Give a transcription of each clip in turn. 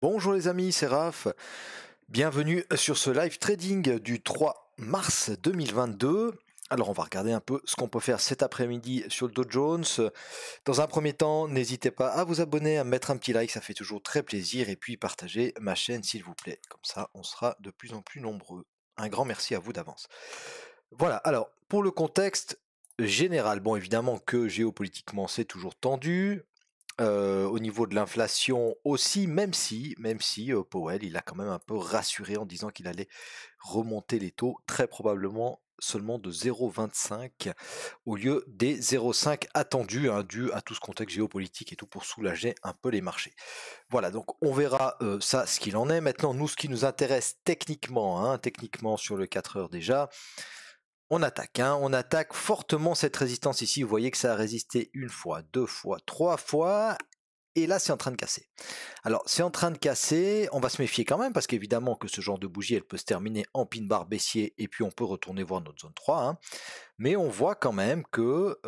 Bonjour les amis, c'est Raph. Bienvenue sur ce live trading du 3 mars 2022. Alors on va regarder un peu ce qu'on peut faire cet après-midi sur le Dow Jones. Dans un premier temps, n'hésitez pas à vous abonner, à mettre un petit like, ça fait toujours très plaisir. Et puis partagez ma chaîne s'il vous plaît. Comme ça, on sera de plus en plus nombreux. Un grand merci à vous d'avance. Voilà, alors pour le contexte général, bon évidemment que géopolitiquement c'est toujours tendu. Au niveau de l'inflation aussi, même si Powell, il a quand même un peu rassuré en disant qu'il allait remonter les taux, très probablement seulement de 0,25 au lieu des 0,5 attendus, hein, dû à tout ce contexte géopolitique et tout pour soulager un peu les marchés. Voilà, donc on verra ça, ce qu'il en est. Maintenant, nous, ce qui nous intéresse techniquement, hein, techniquement sur le 4 heures déjà, on attaque, hein, on attaque fortement cette résistance ici. Vous voyez que ça a résisté une fois, deux fois, trois fois. Et là, c'est en train de casser. Alors, c'est en train de casser. On va se méfier quand même, parce qu'évidemment que ce genre de bougie, elle peut se terminer en pin bar baissier, et puis on peut retourner voir notre zone 3. Hein. Mais on voit quand même que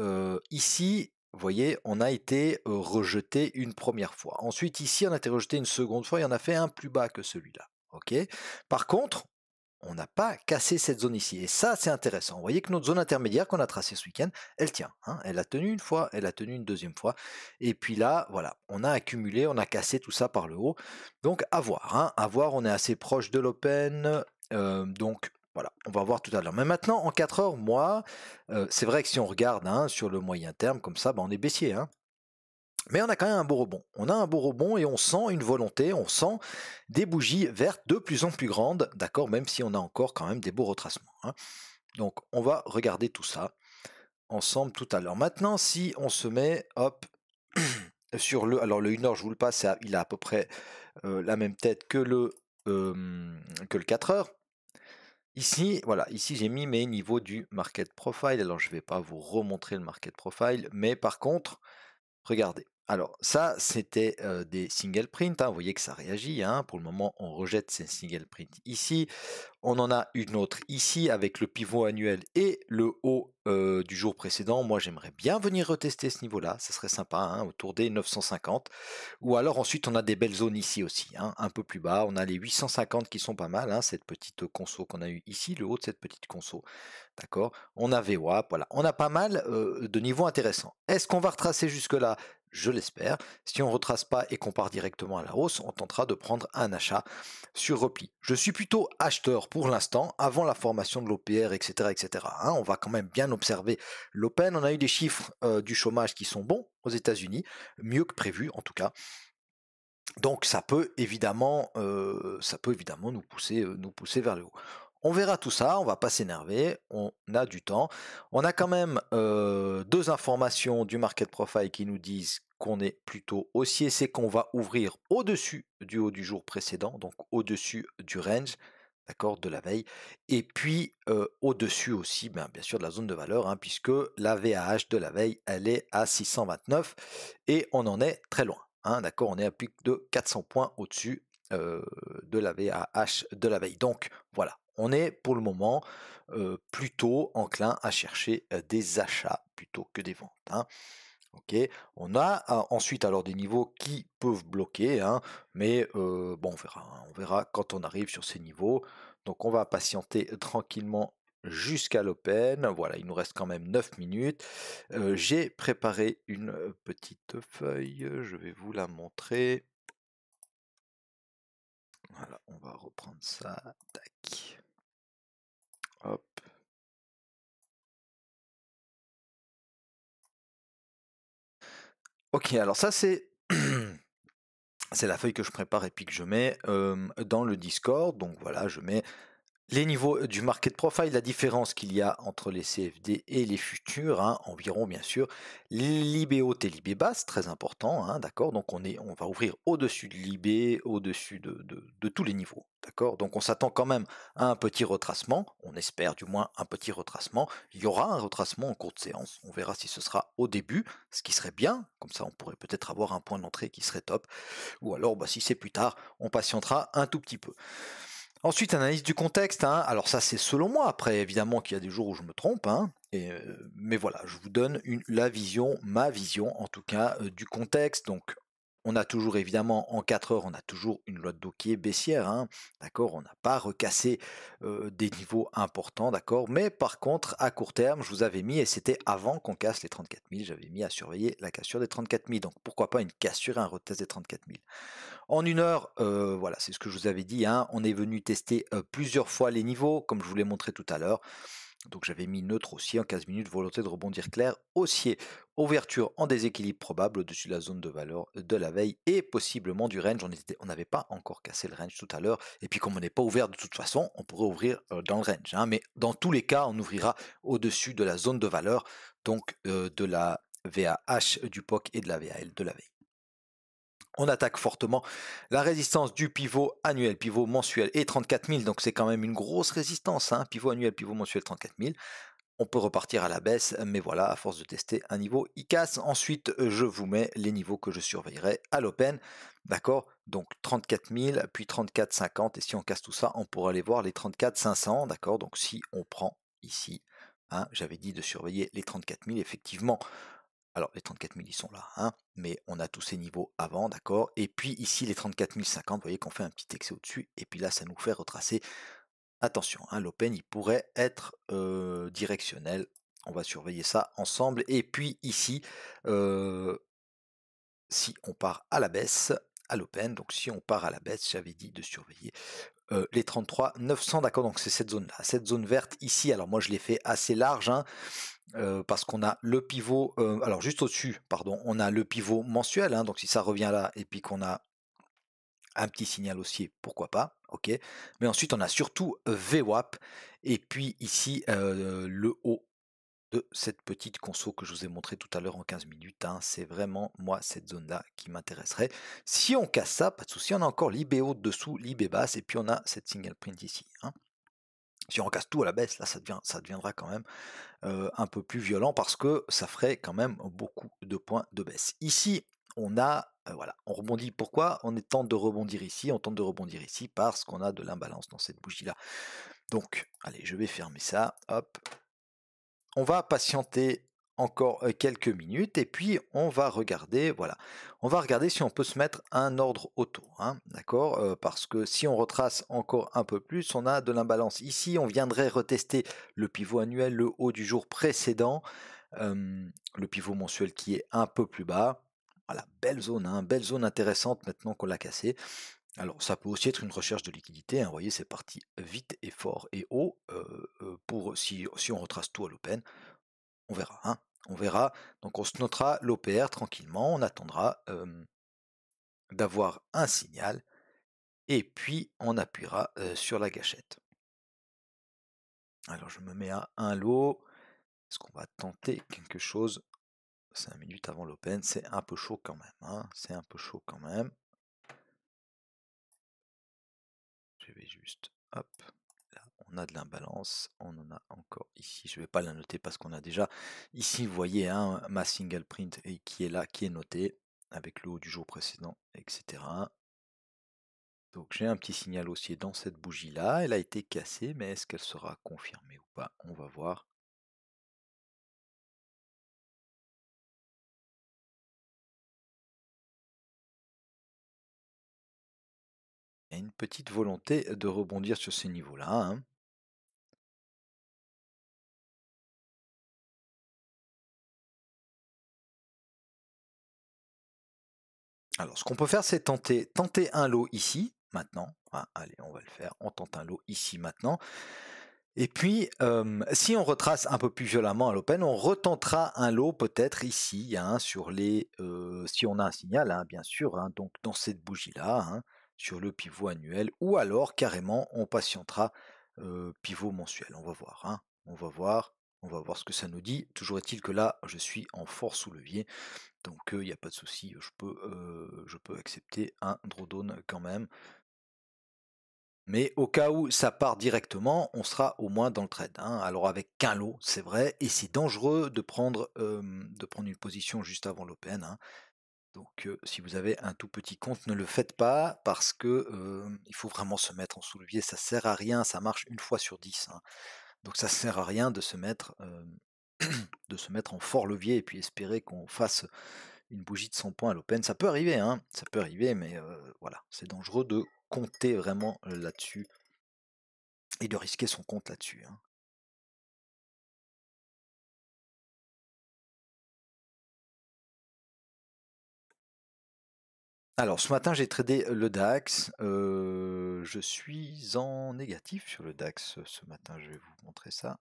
ici, vous voyez, on a été rejeté une première fois. Ensuite, ici, on a été rejeté une seconde fois, et on a fait un plus bas que celui-là. Ok. Par contre, on n'a pas cassé cette zone ici. Et ça, c'est intéressant. Vous voyez que notre zone intermédiaire qu'on a tracée ce week-end, elle tient. Hein. Elle a tenu une fois, elle a tenu une deuxième fois. Et puis là, voilà, on a accumulé, on a cassé tout ça par le haut. Donc, à voir. Hein. À voir, on est assez proche de l'open. Donc, voilà, on va voir tout à l'heure. Mais maintenant, en 4 heures, moi, c'est vrai que si on regarde hein, sur le moyen terme, comme ça, bah, on est baissier. Hein. Mais on a quand même un beau rebond. On a un beau rebond et on sent une volonté, on sent des bougies vertes de plus en plus grandes, d'accord, même si on a encore quand même des beaux retracements. Hein. Donc on va regarder tout ça ensemble tout à l'heure. Maintenant, si on se met, hop, sur le, alors le 1 heure, je vous le passe, il a à peu près la même tête que le 4 heures. Ici, voilà, ici j'ai mis mes niveaux du market profile. Alors je ne vais pas vous remontrer le market profile, mais par contre, regardez. Alors ça, c'était des single print. Hein. Vous voyez que ça réagit. Hein. Pour le moment, on rejette ces single print ici. On en a une autre ici avec le pivot annuel et le haut du jour précédent. Moi, j'aimerais bien venir retester ce niveau-là. Ça serait sympa, hein, autour des 950. Ou alors ensuite, on a des belles zones ici aussi, hein, un peu plus bas. On a les 850 qui sont pas mal. Hein, cette petite conso qu'on a eu ici, le haut de cette petite conso. D'accord. On a VWAP, voilà. On a pas mal de niveaux intéressants. Est-ce qu'on va retracer jusque-là? Je l'espère. Si on ne retrace pas et qu'on part directement à la hausse, on tentera de prendre un achat sur repli. Je suis plutôt acheteur pour l'instant, avant la formation de l'OPR, etc. etc. Hein, on va quand même bien observer l'Open. On a eu des chiffres du chômage qui sont bons aux États-Unis, mieux que prévu en tout cas. Donc ça peut évidemment nous pousser vers le haut. On verra tout ça, on va pas s'énerver, on a du temps. On a quand même deux informations du market profile qui nous disent qu'on est plutôt haussier, c'est qu'on va ouvrir au-dessus du haut du jour précédent, donc au-dessus du range, d'accord, de la veille, et puis au-dessus aussi, bien sûr, de la zone de valeur, hein, puisque la VAH de la veille, elle est à 629 et on en est très loin. Hein, d'accord, on est à plus de 400 points au-dessus de la VAH de la veille. Donc voilà, on est pour le moment plutôt enclin à chercher des achats plutôt que des ventes. Hein. Ok, on a ensuite alors des niveaux qui peuvent bloquer, hein, mais bon, on verra quand on arrive sur ces niveaux. Donc on va patienter tranquillement jusqu'à l'open. Voilà, il nous reste quand même 9 minutes. J'ai préparé une petite feuille, je vais vous la montrer. Voilà, on va reprendre ça. Tac. Hop. Ok, alors ça c'est c'est la feuille que je prépare et puis que je mets dans le Discord. Donc voilà, je mets les niveaux du market profile, la différence qu'il y a entre les CFD et les futurs, hein, environ bien sûr, l'IB haute et l'IB basse, très important, hein, d'accord, donc on va ouvrir au-dessus de l'IB, au-dessus de tous les niveaux, d'accord, donc on s'attend quand même à un petit retracement, on espère du moins un petit retracement, il y aura un retracement en cours de séance, on verra si ce sera au début, ce qui serait bien, comme ça on pourrait peut-être avoir un point d'entrée qui serait top, ou alors si c'est plus tard, on patientera un tout petit peu. Ensuite, analyse du contexte. Hein. Alors ça, c'est selon moi. Après, évidemment qu'il y a des jours où je me trompe. Hein. Mais voilà, je vous donne la vision, ma vision en tout cas, du contexte. Donc, On a toujours évidemment en 4 heures, on a toujours une loi de dos qui est baissière, hein, d'accord? On n'a pas recassé, des niveaux importants, d'accord? Mais par contre, à court terme, je vous avais mis et c'était avant qu'on casse les 34 000, j'avais mis à surveiller la cassure des 34 000. Donc pourquoi pas une cassure et un retest des 34 000. En 1 heure, voilà, c'est ce que je vous avais dit, hein, on est venu tester, plusieurs fois les niveaux, comme je vous l'ai montré tout à l'heure. Donc j'avais mis neutre haussier en 15 minutes, volonté de rebondir clair, haussier, ouverture en déséquilibre probable au-dessus de la zone de valeur de la veille et possiblement du range. On n'avait pas encore cassé le range tout à l'heure. Et puis comme on n'est pas ouvert de toute façon, on pourrait ouvrir dans le range, hein. Mais dans tous les cas, on ouvrira au-dessus de la zone de valeur, donc de la VAH du POC et de la VAL de la veille. On attaque fortement la résistance du pivot annuel, pivot mensuel et 34 000, donc c'est quand même une grosse résistance, hein, pivot annuel, pivot mensuel 34 000. On peut repartir à la baisse, mais voilà, à force de tester un niveau, il casse. Ensuite, je vous mets les niveaux que je surveillerai à l'open, d'accord? Donc 34 000, puis 34 50, et si on casse tout ça, on pourra aller voir les 34 500, d'accord? Donc si on prend ici, hein, j'avais dit de surveiller les 34 000, effectivement, alors les 34 000 ils sont là, hein, mais on a tous ces niveaux avant, d'accord? Et puis ici les 34 050, vous voyez qu'on fait un petit excès au-dessus, et puis là ça nous fait retracer. Attention, hein, l'open il pourrait être directionnel. On va surveiller ça ensemble. Et puis ici, euh, si on part à la baisse, à l'open, donc si on part à la baisse, j'avais dit de surveiller les 33 900, d'accord, donc c'est cette zone-là, cette zone verte ici. Alors moi je l'ai fait assez large, hein, parce qu'on a le pivot, alors juste au-dessus, pardon, on a le pivot mensuel, hein, donc si ça revient là, et puis qu'on a un petit signal haussier, pourquoi pas, ok. Mais ensuite on a surtout VWAP, et puis ici le haut de cette petite conso que je vous ai montré tout à l'heure en 15 minutes, hein. C'est vraiment moi cette zone-là qui m'intéresserait. Si on casse ça, pas de souci, on a encore l'IB haut dessous, l'IB basse, et puis on a cette single print ici, hein. Si on casse tout à la baisse, là ça deviendra quand même un peu plus violent parce que ça ferait quand même beaucoup de points de baisse. Ici, on a, voilà, on rebondit. Pourquoi on tente de rebondir ici? On tente de rebondir ici parce qu'on a de l'imbalance dans cette bougie-là. Donc, allez, je vais fermer ça. Hop. On va patienter encore quelques minutes et puis on va regarder, voilà, on va regarder si on peut se mettre un ordre auto, hein, d'accord, parce que si on retrace encore un peu plus, on a de l'imbalance ici, on viendrait retester le pivot annuel, le haut du jour précédent, le pivot mensuel qui est un peu plus bas. Voilà, belle zone, hein, belle zone intéressante maintenant qu'on l'a cassé. Alors ça peut aussi être une recherche de liquidité, hein, vous voyez c'est parti vite et fort et haut, pour si on retrace tout à l'open, on verra, hein, on verra. Donc on se notera l'OPR tranquillement, on attendra d'avoir un signal et puis on appuiera sur la gâchette. Alors je me mets à un lot. Est-ce qu'on va tenter quelque chose 5 minutes avant l'open? C'est un peu chaud quand même, hein, c'est un peu chaud quand même. Je vais juste, hop, là on a de l'imbalance, on en a encore ici, je ne vais pas la noter parce qu'on a déjà ici, vous voyez, hein, ma single print et qui est là, qui est notée avec le haut du jour précédent, etc. Donc j'ai un petit signal haussier dans cette bougie là, elle a été cassée, mais est-ce qu'elle sera confirmée ou pas? On va voir. Il y a une petite volonté de rebondir sur ces niveaux-là, hein. Alors ce qu'on peut faire, c'est tenter un lot ici, maintenant. Ah, allez, on va le faire, on tente un lot ici maintenant. Et puis, si on retrace un peu plus violemment à l'open, on retentera un lot peut-être ici, hein, sur les, si on a un signal, hein, bien sûr, hein, donc dans cette bougie-là, hein, sur le pivot annuel, ou alors carrément on patientera pivot mensuel. On va voir, hein, on va voir ce que ça nous dit. Toujours est-il que là, je suis en fort sous-levier, donc il n'y a pas de souci, je peux accepter un drawdown quand même. Mais au cas où ça part directement, on sera au moins dans le trade, hein. Alors avec qu'un lot, c'est vrai, et c'est dangereux de prendre une position juste avant l'open, hein. Donc si vous avez un tout petit compte, ne le faites pas parce que il faut vraiment se mettre en sous-levier. Ça sert à rien, ça marche une fois sur 10, hein. Donc ça sert à rien de se mettre de se mettre en fort levier et puis espérer qu'on fasse une bougie de 100 points à l'open. Ça peut arriver, hein, ça peut arriver, mais voilà, c'est dangereux de compter vraiment là-dessus et de risquer son compte là-dessus, hein. Alors, ce matin, j'ai tradé le DAX. Je suis en négatif sur le DAX ce matin. Je vais vous montrer ça.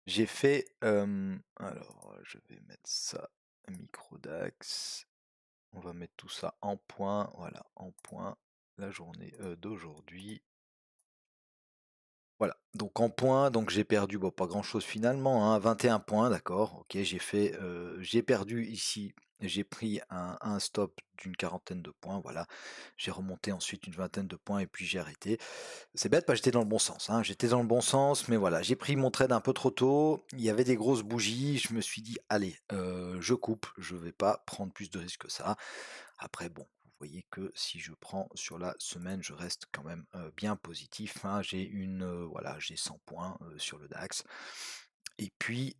J'ai fait. Alors, je vais mettre ça micro DAX. On va mettre tout ça en point. Voilà, en point. La journée d'aujourd'hui. Voilà, donc en points, donc j'ai perdu, bon, pas grand-chose finalement, hein, 21 points, d'accord. Ok, j'ai perdu ici, j'ai pris un stop d'une quarantaine de points, voilà. J'ai remonté ensuite une vingtaine de points et puis j'ai arrêté. C'est bête, j'étais dans le bon sens, hein, j'étais dans le bon sens, mais voilà, j'ai pris mon trade un peu trop tôt. Il y avait des grosses bougies, je me suis dit, allez, je coupe, je vais pas prendre plus de risques que ça. Après, bon, vous voyez que si je prends sur la semaine, je reste quand même bien positif, hein. Voilà, j'ai 100 points sur le DAX. Et puis,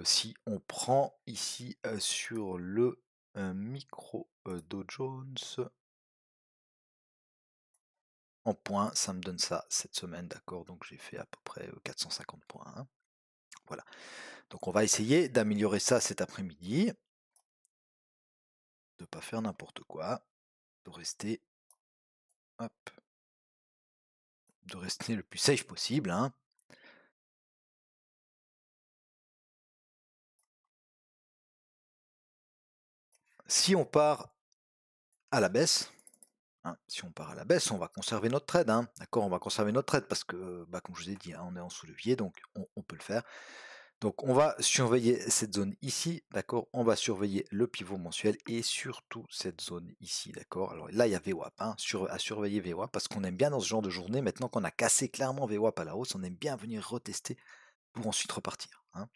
si on prend ici sur le micro Dow Jones en points, ça me donne ça cette semaine, d'accord. Donc j'ai fait à peu près 450 points, hein. Voilà. Donc on va essayer d'améliorer ça cet après-midi, de ne pas faire n'importe quoi, de rester, hop, de rester le plus safe possible, hein. Si on part à la baisse, hein, si on part à la baisse, on va conserver notre trade, hein, d'accord, on va conserver notre trade parce que, comme je vous ai dit, hein, on est en sous-levier, donc on peut le faire. Donc on va surveiller cette zone ici, d'accord, on va surveiller le pivot mensuel et surtout cette zone ici, d'accord. Alors là, il y a VWAP, hein, à surveiller VWAP parce qu'on aime bien dans ce genre de journée, maintenant qu'on a cassé clairement VWAP à la hausse, on aime bien venir retester pour ensuite repartir, hein.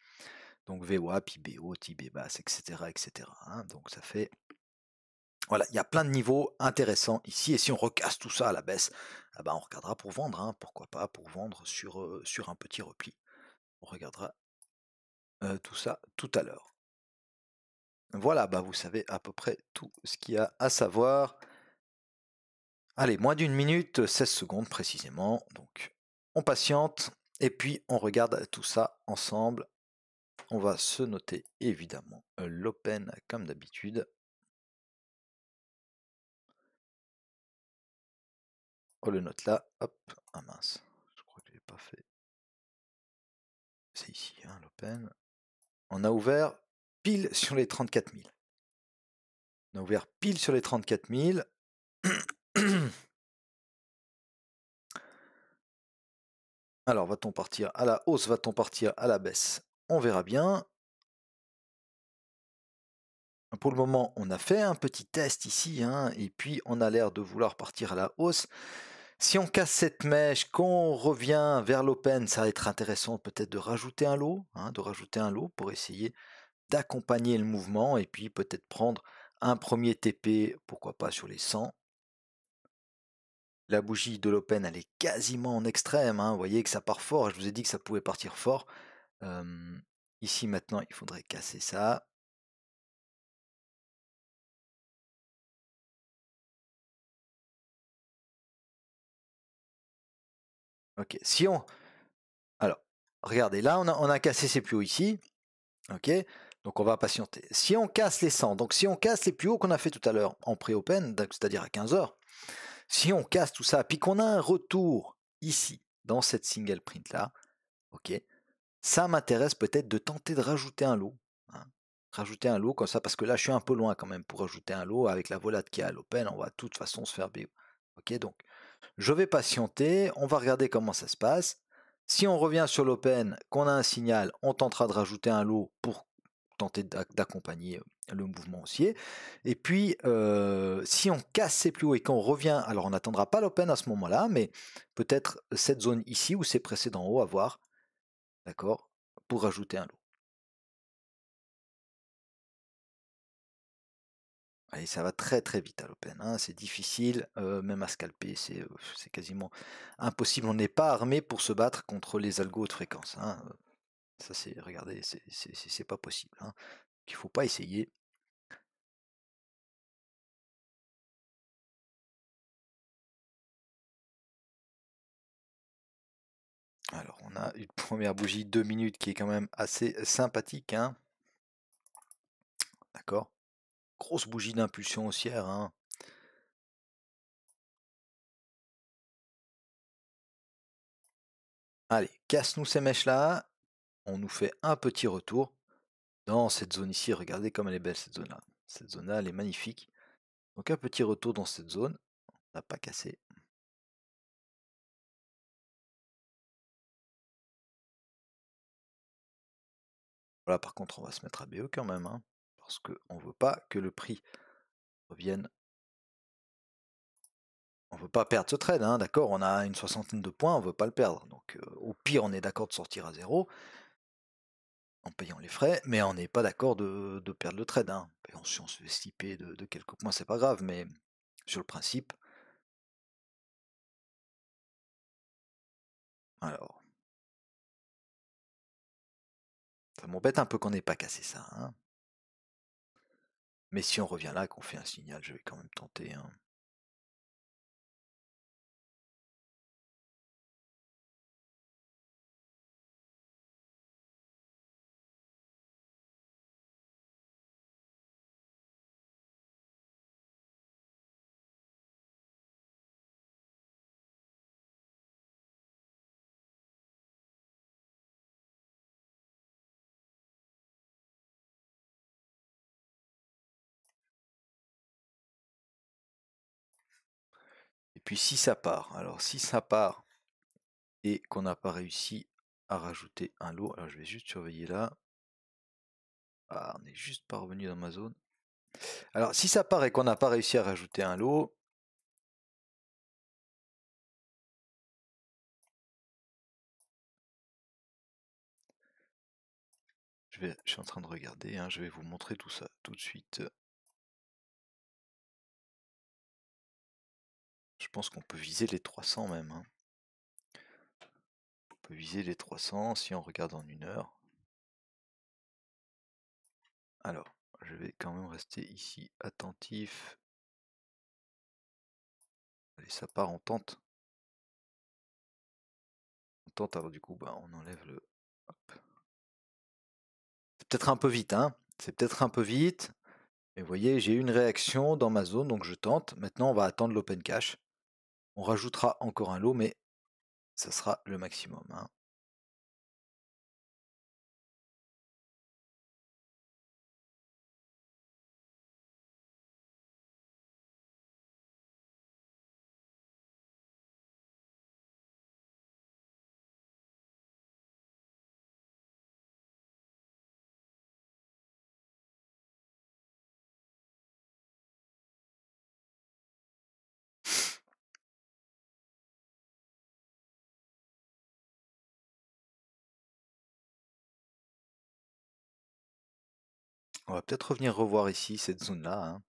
Donc VWAP, IB haute, IB basse, etc., etc., hein. Donc ça fait... Voilà, il y a plein de niveaux intéressants ici, et si on recasse tout ça à la baisse, ah ben on regardera pour vendre, hein, pourquoi pas pour vendre sur un petit repli. On regardera tout ça tout à l'heure. Voilà, bah vous savez à peu près tout ce qu'il y a à savoir. Allez, moins d'une minute, 16 secondes précisément, donc on patiente, et puis on regarde tout ça ensemble. On va se noter évidemment l'open comme d'habitude. On le note là, hop, ah mince, je crois que je l'ai pas fait. C'est ici, hein, l'open. On a ouvert pile sur les 34 000. On a ouvert pile sur les 34 000. Alors, va-t-on partir à la hausse, va-t-on partir à la baisse? On verra bien. Pour le moment, on a fait un petit test ici, hein, et puis on a l'air de vouloir partir à la hausse. Si on casse cette mèche, qu'on revient vers l'open, ça va être intéressant peut-être de rajouter un lot, hein, pour essayer d'accompagner le mouvement et puis peut-être prendre un premier TP, pourquoi pas sur les 100. La bougie de l'open, elle est quasiment en extrême, hein. Vous voyez que ça part fort, je vous ai dit que ça pouvait partir fort. Ici maintenant, il faudrait casser ça. Ok, si on... Alors, regardez, là on a cassé ces plus hauts ici. Ok, donc on va patienter. Si on casse les 100, donc si on casse les plus hauts qu'on a fait tout à l'heure en pré-open, c'est-à-dire à 15h, si on casse tout ça, puis qu'on a un retour ici, dans cette single print là, ok, ça m'intéresse peut-être de tenter de rajouter un lot, hein. Rajouter un lot comme ça, parce que là je suis un peu loin quand même pour rajouter un lot avec la volate qui est à l'open, on va de toute façon se faire BO. Ok, donc je vais patienter, on va regarder comment ça se passe. Si on revient sur l'open, qu'on a un signal, on tentera de rajouter un lot pour tenter d'accompagner le mouvement haussier. Et puis, si on casse ces plus hauts et qu'on revient, alors on n'attendra pas l'open à ce moment-là, mais peut-être cette zone ici ou ces précédents hauts à voir, d'accord, pour rajouter un lot. Allez, ça va très très vite à l'open, hein, c'est difficile, même à scalper, c'est quasiment impossible. On n'est pas armé pour se battre contre les algos haute fréquence, hein. Ça c'est, regardez, c'est pas possible, hein. qu'il ne faut pas essayer. Alors, on a une première bougie 2 minutes qui est quand même assez sympathique, hein. D'accord. Grosse bougie d'impulsion haussière, hein. Allez, casse-nous ces mèches-là. On nous fait un petit retour dans cette zone ici. Regardez comme elle est belle cette zone-là. Cette zone-là, elle est magnifique. Donc un petit retour dans cette zone. On n'a pas cassé. Voilà, par contre, on va se mettre à BE quand même, hein, parce qu'on ne veut pas que le prix revienne. On ne veut pas perdre ce trade, hein, d'accord. On a une soixantaine de points, on ne veut pas le perdre. Donc au pire, on est d'accord de sortir à zéro en payant les frais, mais on n'est pas d'accord de perdre le trade, hein. Et si on se fait slipper de quelques points, c'est pas grave, mais sur le principe. Alors, ça m'embête un peu qu'on n'ait pas cassé ça, hein. Mais si on revient là, qu'on fait un signal, je vais quand même tenter, hein. Et puis si ça part, alors si ça part et qu'on n'a pas réussi à rajouter un lot, alors je vais juste surveiller là. Ah, on n'est juste pas revenu dans ma zone. Alors si ça part et qu'on n'a pas réussi à rajouter un lot, je suis en train de regarder, hein, je vais vous montrer tout ça tout de suite. Je pense qu'on peut viser les 300 même, hein. On peut viser les 300 si on regarde en 1 heure. Alors, je vais quand même rester ici attentif. Allez, ça part, on tente. On tente, alors du coup, bah, on enlève le... Hop. C'est peut-être un peu vite, hein. C'est peut-être un peu vite. Mais vous voyez, j'ai eu une réaction dans ma zone, donc je tente. Maintenant, on va attendre l'open cash. On rajoutera encore un lot, mais ça sera le maximum, hein. On va peut-être revenir revoir ici, cette zone-là, hein.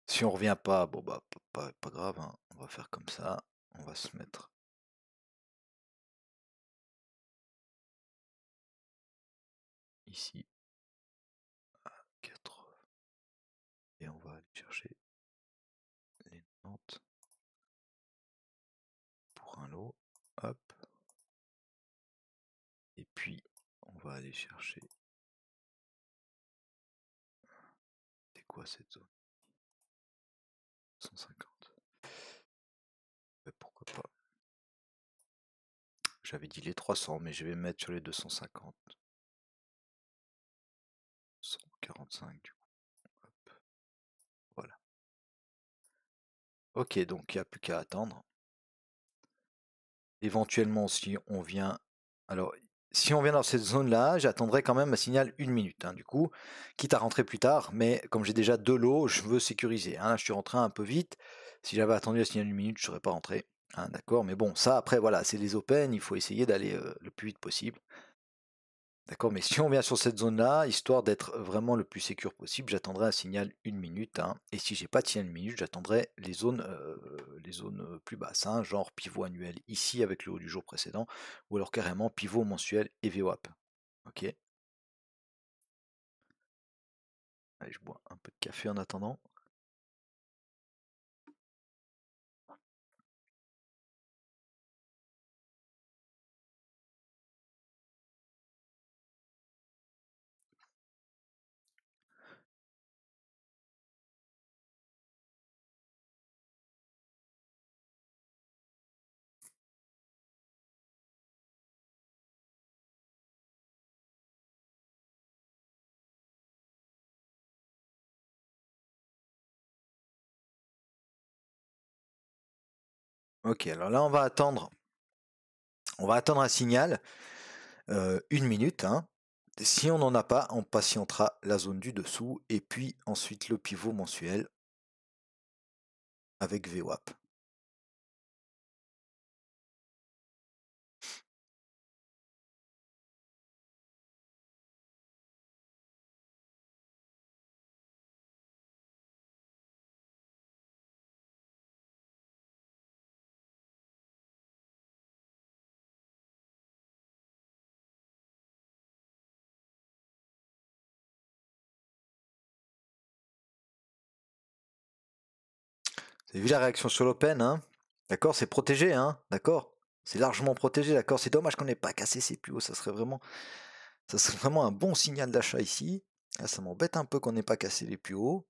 Si on revient pas, bon bah pas grave, hein. On va faire comme ça. On va se mettre ici à 4 et on va aller chercher les 90 pour un lot. Hop. Et puis on va aller chercher. C'est quoi cette zone? 150. Pourquoi pas? J'avais dit les 300, mais je vais mettre sur les 250. 145 du coup. Hop. Voilà. Ok, donc il n'y a plus qu'à attendre. Éventuellement, si on vient... Alors, si on vient dans cette zone-là, j'attendrai quand même un signal 1 minute, hein, du coup, quitte à rentrer plus tard, mais comme j'ai déjà 2 lots, je veux sécuriser, hein. Là, je suis rentré un peu vite. Si j'avais attendu un signal 1 minute, je ne serais pas rentré, hein, d'accord, mais bon, ça, après, voilà, c'est les open, il faut essayer d'aller le plus vite possible. D'accord, mais si on vient sur cette zone-là, histoire d'être vraiment le plus sécure possible, j'attendrai un signal 1 minute, hein, et si j'ai pas de signal 1 minute, j'attendrai les zones plus basses, hein, genre pivot annuel ici avec le haut du jour précédent, ou alors carrément pivot mensuel et VWAP. Ok. Allez, je bois un peu de café en attendant. Ok, alors là on va attendre. On va attendre un signal. 1 minute. Hein. Si on n'en a pas, on patientera la zone du dessous et puis ensuite le pivot mensuel avec VWAP. Vous avez vu la réaction sur l'open, hein? D'accord, c'est protégé, hein? D'accord? C'est largement protégé, d'accord? C'est dommage qu'on n'ait pas cassé ses plus hauts, ça serait vraiment un bon signal d'achat ici. Là, ça m'embête un peu qu'on n'ait pas cassé les plus hauts.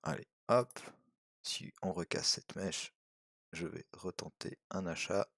Allez, hop. Si on recasse cette mèche, je vais retenter un achat.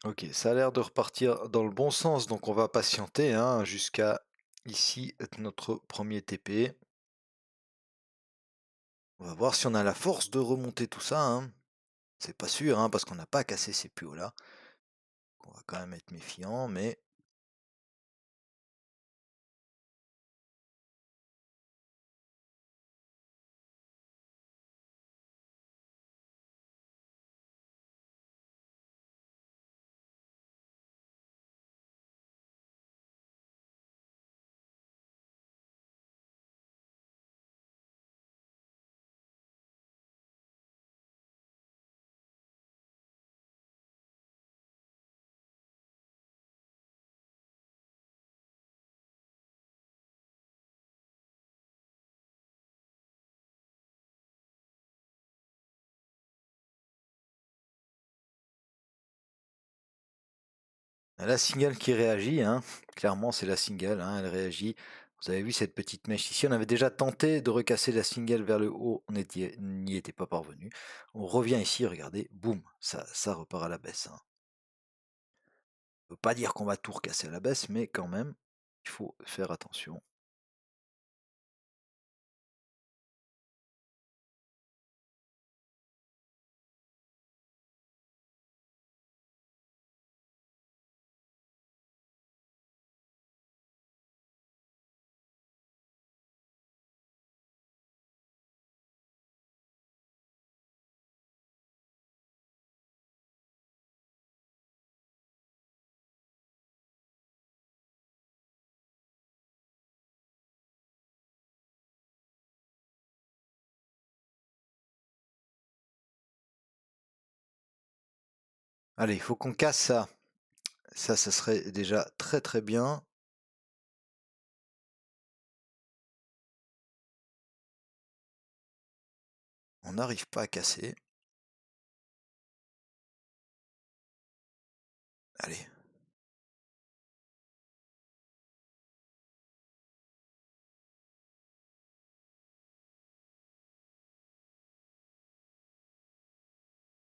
Ok, ça a l'air de repartir dans le bon sens, donc on va patienter hein, jusqu'à ici notre premier TP. On va voir si on a la force de remonter tout ça. Hein. C'est pas sûr, hein, parce qu'on n'a pas cassé ces plus hauts là. On va quand même être méfiant, mais la single qui réagit, hein. Clairement c'est la single, hein, elle réagit. Vous avez vu cette petite mèche ici, on avait déjà tenté de recasser la single vers le haut, on n'y était pas parvenu. On revient ici, regardez, boum, ça repart à la baisse. Hein. On ne veut pas dire qu'on va tout recasser à la baisse, mais quand même, il faut faire attention. Allez, il faut qu'on casse ça. Ça serait déjà très très bien. On n'arrive pas à casser. Allez.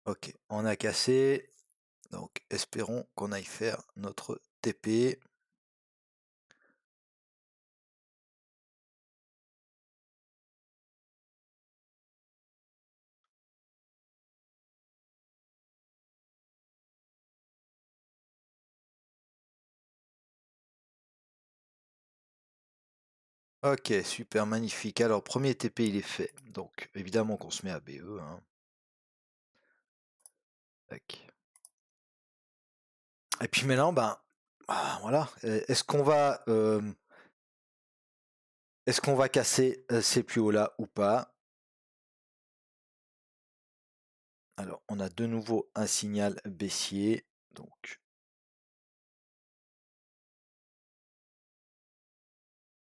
Ok, on a cassé. Donc espérons qu'on aille faire notre TP. Ok, super, magnifique. Alors, premier TP, il est fait. Donc, évidemment qu'on se met à BE. Hein. Tac. Et puis maintenant, ben, voilà. Est-ce qu'on va casser ces plus hauts là ou pas? Alors, on a de nouveau un signal baissier. Donc,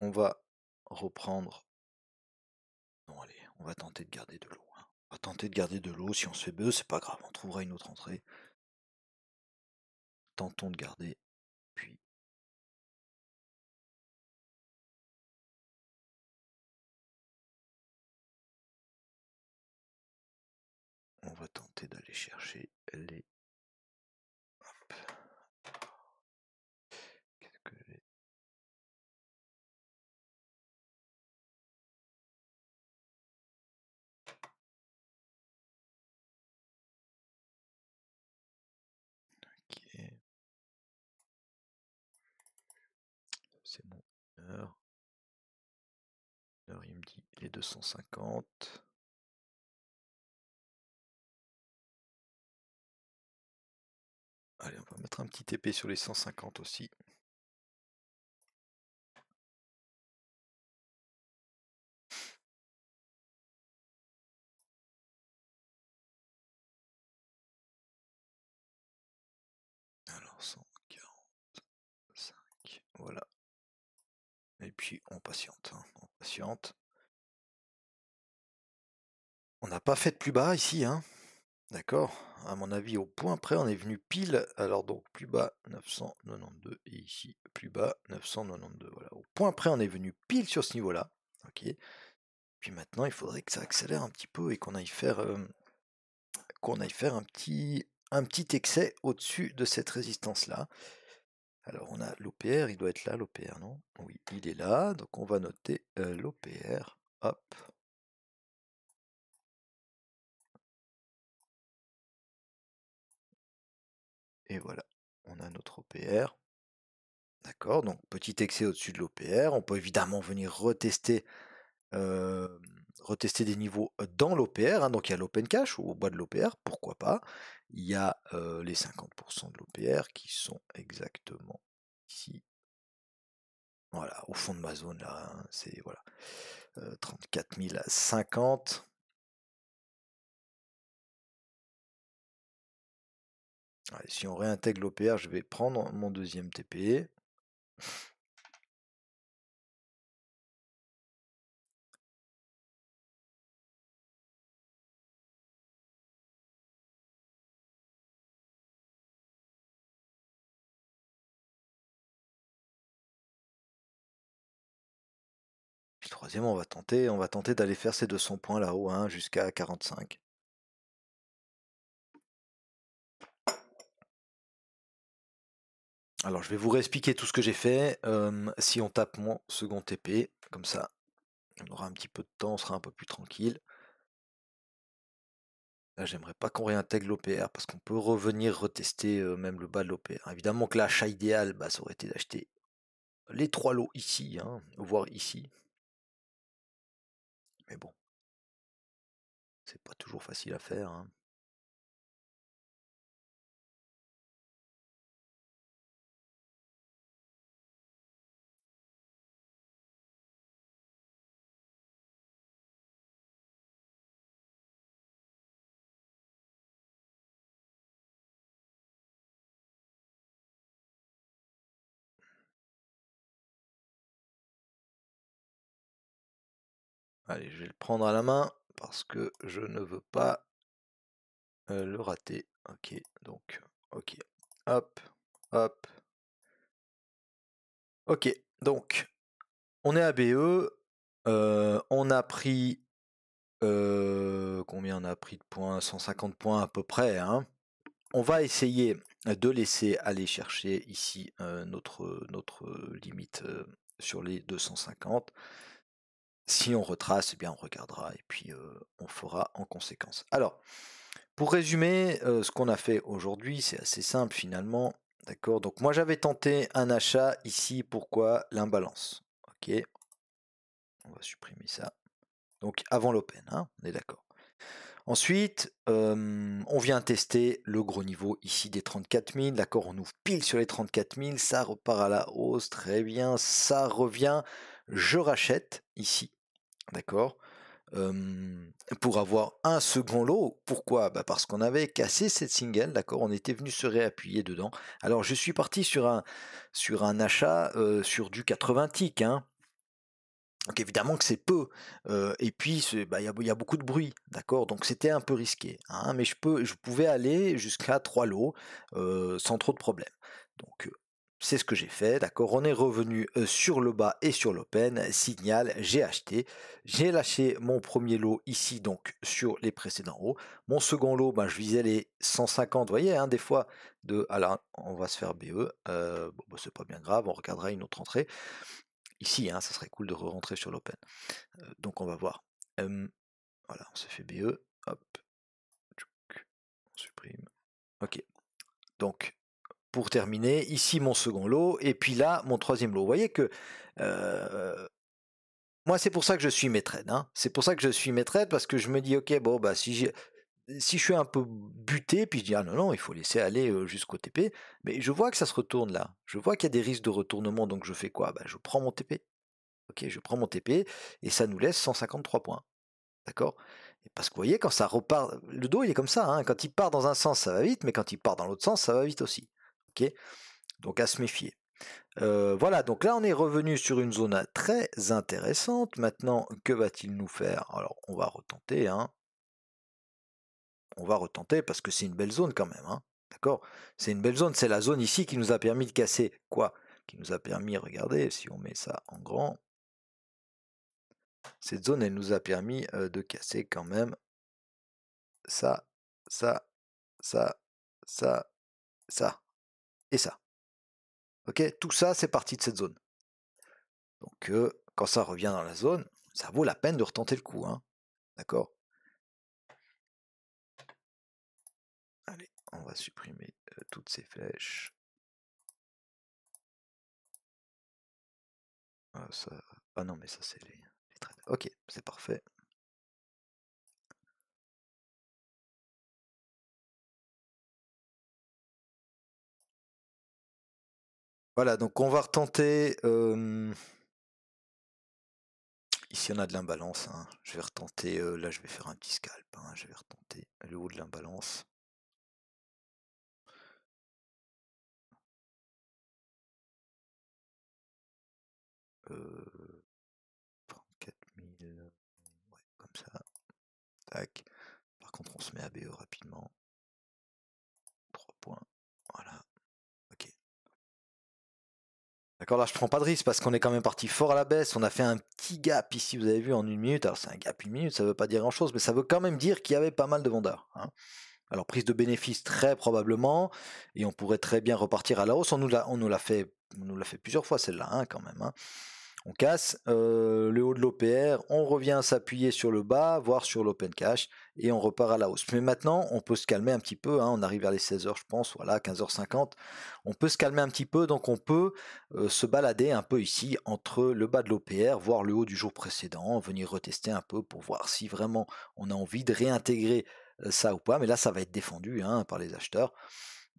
on va reprendre. Non, allez, on va tenter de garder de l'eau. Hein. On va tenter de garder de l'eau. Si on se fait BE, c'est pas grave. On trouvera une autre entrée. Tentons de garder. Puis, on va tenter d'aller chercher les. Hop. Qu'est-ce que j'ai? Ok. C'est bon. Heure. Heure, il me dit les 250. Allez, on va mettre un petit TP sur les 150 aussi. Alors, 145. Voilà. Et puis, on patiente. Hein, on patiente. On n'a pas fait de plus bas ici. Hein. D'accord. À mon avis, au point près, on est venu pile. Alors, donc, plus bas, 992. Et ici, plus bas, 992. Voilà. Au point près, on est venu pile sur ce niveau-là. Ok. Puis maintenant, il faudrait que ça accélère un petit peu et qu'on aille faire un petit excès au-dessus de cette résistance-là. Alors on a l'OPR, il doit être là l'OPR, non? Oui, il est là, donc on va noter l'OPR. Hop. Et voilà, on a notre OPR. D'accord, donc petit excès au-dessus de l'OPR. On peut évidemment venir euh, retester des niveaux dans l'OPR. Hein. Donc il y a l'open cache ou au bas de l'OPR, pourquoi pas. Il y a les 50% de l'OPR qui sont exactement ici. Voilà, au fond de ma zone là, hein, c'est voilà, 34 050. Allez, si on réintègre l'OPR, je vais prendre mon deuxième TP. Puis troisième, on va tenter d'aller faire ces 200 points là-haut, hein, jusqu'à 45. Alors, je vais vous réexpliquer tout ce que j'ai fait. Si on tape mon second TP, comme ça, on aura un petit peu de temps, on sera un peu plus tranquille. Là, j'aimerais pas qu'on réintègre l'OPR parce qu'on peut revenir retester même le bas de l'OPR. Évidemment que l'achat idéal, bah, ça aurait été d'acheter les 3 lots ici, hein, voire ici. Mais bon, c'est pas toujours facile à faire. Hein. Allez, je vais le prendre à la main parce que je ne veux pas le rater. Ok, donc, ok. Hop, hop. Ok, donc, on est à BE. On a pris... combien on a pris de points? 150 points à peu près, hein. On va essayer de laisser aller chercher ici notre limite sur les 250. Si on retrace, eh bien on regardera et puis on fera en conséquence. Alors, pour résumer, ce qu'on a fait aujourd'hui, c'est assez simple finalement. D'accord. Donc moi j'avais tenté un achat ici. Pourquoi? L'imbalance. Ok. On va supprimer ça. Donc avant l'open, hein, on est d'accord. Ensuite, on vient tester le gros niveau ici des 34 000. D'accord, on ouvre pile sur les 34 000. Ça repart à la hausse. Très bien. Ça revient. Je rachète ici. D'accord. Pour avoir un second lot. Pourquoi? Bah parce qu'on avait cassé cette single, d'accord, on était venu se réappuyer dedans. Alors je suis parti sur un achat sur du 80 ticks, hein. Donc évidemment que c'est peu, et puis bah, il y a beaucoup de bruit, d'accord, donc c'était un peu risqué, hein, mais je pouvais aller jusqu'à 3 lots sans trop de problèmes. Donc c'est ce que j'ai fait, d'accord. On est revenu sur le bas et sur l'open, signal, j'ai acheté, j'ai lâché mon premier lot ici, donc sur les précédents hauts. Mon second lot, ben, je visais les 150, vous voyez, hein, des fois, alors, on va se faire BE, bon, bah, c'est pas bien grave, on regardera une autre entrée. Ici, hein, ça serait cool de re-rentrer sur l'open. Donc on va voir. Voilà, on se fait BE, hop, on supprime. Ok, donc pour terminer, ici mon second lot, et puis là mon troisième lot. Vous voyez que moi c'est pour ça que je suis maître, hein. C'est pour ça que je suis maître, parce que je me dis ok, bon bah si je suis un peu buté, puis je dis ah non non, il faut laisser aller jusqu'au TP, mais je vois que ça se retourne là. Je vois qu'il y a des risques de retournement, donc je fais quoi? Bah, je prends mon TP. Ok, je prends mon TP et ça nous laisse 153 points. D'accord? Et parce que vous voyez, quand ça repart, le dos il est comme ça, hein, quand il part dans un sens ça va vite, mais quand il part dans l'autre sens ça va vite aussi. Ok? Donc à se méfier. Voilà, donc là on est revenu sur une zone très intéressante. Maintenant, que va-t-il nous faire? Alors on va retenter, hein. On va retenter parce que c'est une belle zone quand même, hein. D'accord? C'est une belle zone, c'est la zone ici qui nous a permis de casser quoi? Qui nous a permis, regardez, si on met ça en grand, cette zone elle nous a permis de casser quand même ça, ça, ça, ça, ça et ça. Ok, tout ça c'est parti de cette zone. Donc quand ça revient dans la zone, ça vaut la peine de retenter le coup, hein. D'accord? Allez, on va supprimer toutes ces flèches. Ah non, mais ça c'est les traits. Ok, c'est parfait. Voilà, donc on va retenter. Ici on a de l'imbalance, hein. Je vais retenter. Là je vais faire un petit scalp, hein. Je vais retenter le haut de l'imbalance. Euh, 34 000. Ouais, comme ça. Tac. Par contre, on se met à BE rapidement. 3 points. Voilà. Ok. D'accord, là je prends pas de risque parce qu'on est quand même parti fort à la baisse. On a fait un petit gap ici, vous avez vu, en 1 minute. Alors c'est un gap 1 minute, ça veut pas dire grand chose, mais ça veut quand même dire qu'il y avait pas mal de vendeurs, hein. Alors prise de bénéfice très probablement, et on pourrait très bien repartir à la hausse. On nous l'a fait plusieurs fois celle-là, hein, quand même, hein. On casse le haut de l'OPR, on revient s'appuyer sur le bas, voire sur l'open cash, et on repart à la hausse. Mais maintenant, on peut se calmer un petit peu, hein, on arrive vers les 16h, je pense, voilà, 15h50. On peut se calmer un petit peu, donc on peut se balader un peu ici entre le bas de l'OPR, voire le haut du jour précédent, venir retester un peu pour voir si vraiment on a envie de réintégrer ça ou pas. Mais là, ça va être défendu, hein, par les acheteurs,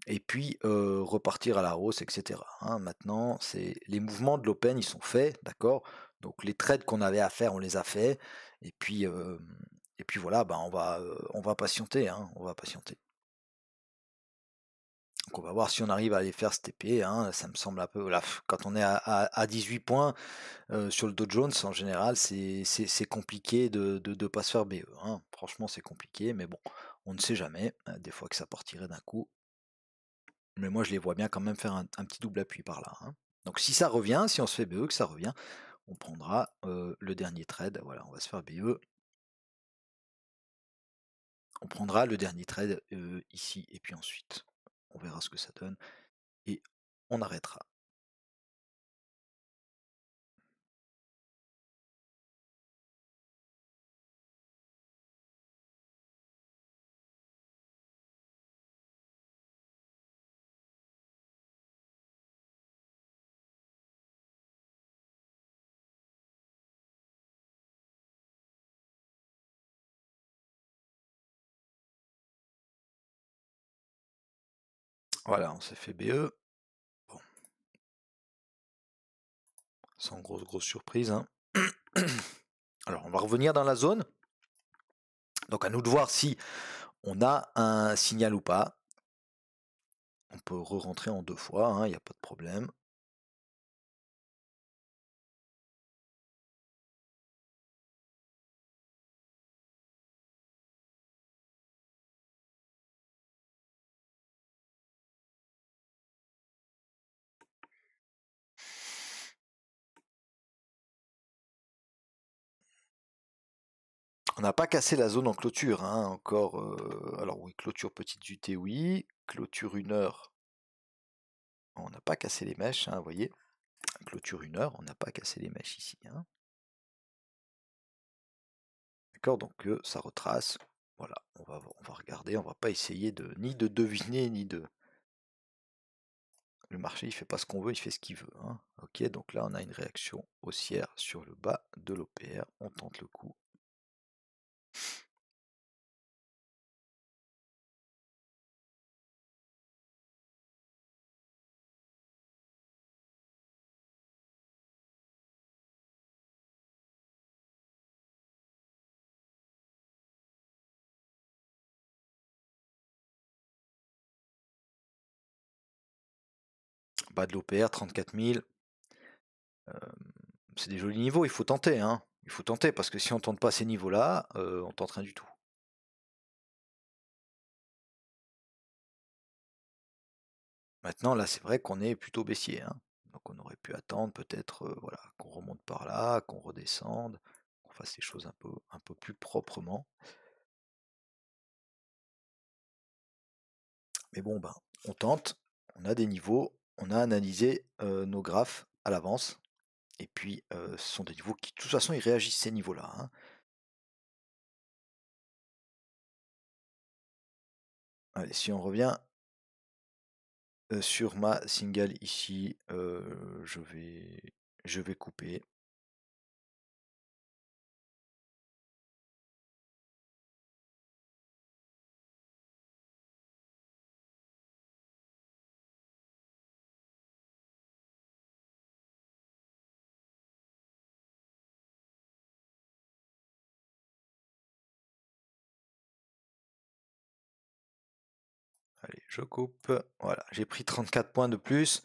et puis repartir à la hausse, etc., hein. Maintenant, c'est les mouvements de l'open, ils sont faits, d'accord. Donc les trades qu'on avait à faire, on les a fait, et puis voilà, ben on va patienter, hein, on va patienter. Donc on va voir si on arrive à aller faire cet épée, hein, ça me semble un peu, là, quand on est à 18 points sur le Dow Jones, en général, c'est compliqué de pas se faire BE, hein. Franchement, c'est compliqué, mais bon, on ne sait jamais, des fois que ça partirait d'un coup. Mais moi, je les vois bien quand même faire un petit double appui par là, hein. Donc si ça revient, si on se fait BE, que ça revient, on prendra le dernier trade. Voilà, on va se faire BE. On prendra le dernier trade ici, et puis ensuite, on verra ce que ça donne, et on arrêtera. Voilà, on s'est fait BE. Bon. Sans grosse surprise, hein. Alors, on va revenir dans la zone. Donc, à nous de voir si on a un signal ou pas. On peut re-rentrer en 2 fois, hein, il n'y a pas de problème. On n'a pas cassé la zone en clôture, hein, encore. Alors oui, clôture petite UT, oui. Clôture 1 heure. On n'a pas cassé les mèches, hein, vous voyez. Clôture 1 heure, on n'a pas cassé les mèches ici, hein. D'accord, donc ça retrace. Voilà, on va regarder, on va pas essayer ni de deviner, ni de... Le marché, il fait pas ce qu'on veut, il fait ce qu'il veut, hein. Ok, donc là, on a une réaction haussière sur le bas de l'OPR. On tente le coup. Bas de l'OPR, 34 000. C'est des jolis niveaux, il faut tenter, hein. Il faut tenter, parce que si on tente pas ces niveaux-là, on tente rien du tout. Maintenant, là, c'est vrai qu'on est plutôt baissier, hein. Donc on aurait pu attendre peut-être voilà, qu'on remonte par là, qu'on redescende, qu'on fasse les choses un peu plus proprement. Mais bon, ben, on tente, on a des niveaux, on a analysé nos graphes à l'avance, et puis ce sont des niveaux qui, de toute façon, ils réagissent ces niveaux-là, hein. Allez, si on revient sur ma single ici, je vais couper. Allez, je coupe. Voilà, j'ai pris 34 points de plus.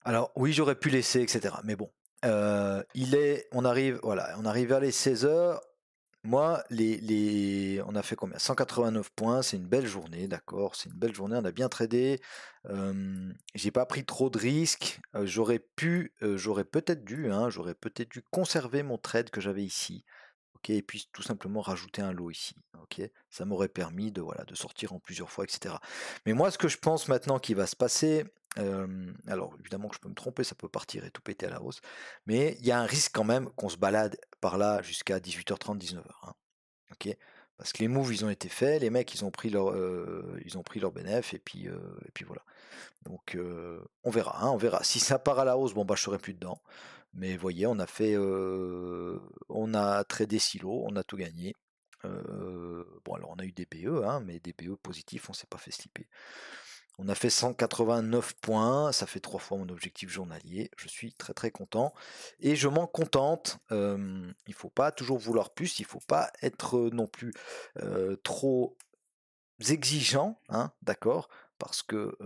Alors oui, j'aurais pu laisser, etc. Mais bon, on arrive, voilà, on arrive vers les 16 heures. Moi, on a fait combien? 189 points, c'est une belle journée, d'accord, c'est une belle journée, on a bien tradé. J'ai pas pris trop de risques. J'aurais peut-être dû, hein, j'aurais peut-être dû conserver mon trade que j'avais ici. Ok, et puis tout simplement rajouter un lot ici. Ok, ça m'aurait permis de, voilà, de sortir en plusieurs fois, etc. Mais moi, ce que je pense maintenant qui va se passer, alors évidemment que je peux me tromper, ça peut partir et tout péter à la hausse, mais il y a un risque quand même qu'on se balade par là jusqu'à 18h30, 19h. Hein, ok, parce que les moves ils ont été faits, les mecs ils ont pris leur bénéf et puis voilà. Donc on verra, hein, on verra. Si ça part à la hausse, bon bah je serai plus dedans. Mais vous voyez, on a tradé silo, on a tout gagné. Bon alors on a eu des BE, hein, mais des BE positifs, on s'est pas fait slipper. On a fait 189 points, ça fait 3 fois mon objectif journalier. Je suis très très content et je m'en contente. Il faut pas toujours vouloir plus, il faut pas être non plus trop exigeant, hein, d'accord. parce que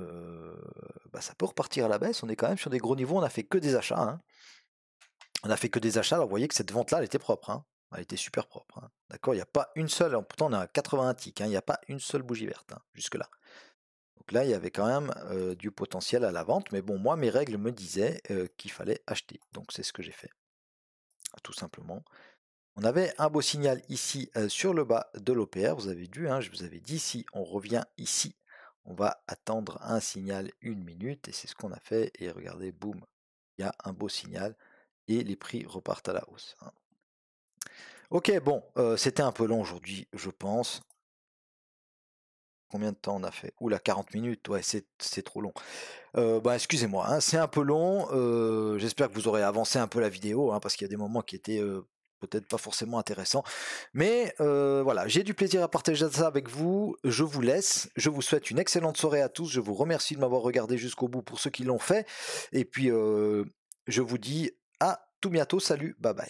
ça peut repartir à la baisse. On est quand même sur des gros niveaux, on a fait que des achats, hein. On a fait que des achats, alors vous voyez que cette vente-là, elle était propre, hein. Elle était super propre, hein. D'accord, il n'y a pas une seule, pourtant on a 81 ticks, hein, il n'y a pas une seule bougie verte, hein, jusque-là. Donc là, il y avait quand même du potentiel à la vente, mais bon, moi, mes règles me disaient qu'il fallait acheter. Donc c'est ce que j'ai fait, tout simplement. On avait un beau signal ici sur le bas de l'OPR, vous avez vu, hein, je vous avais dit, si on revient ici, on va attendre un signal 1 minute, et c'est ce qu'on a fait, et regardez, boum, il y a un beau signal, et les prix repartent à la hausse, hein. Ok, bon, c'était un peu long aujourd'hui, je pense. Combien de temps on a fait? Oula, 40 minutes, ouais, c'est trop long. Excusez-moi, hein, c'est un peu long. J'espère que vous aurez avancé un peu la vidéo, hein, parce qu'il y a des moments qui étaient peut-être pas forcément intéressants. Mais voilà, j'ai du plaisir à partager ça avec vous. Je vous laisse. Je vous souhaite une excellente soirée à tous. Je vous remercie de m'avoir regardé jusqu'au bout pour ceux qui l'ont fait. Et puis, je vous dis à tout bientôt. Salut, bye bye.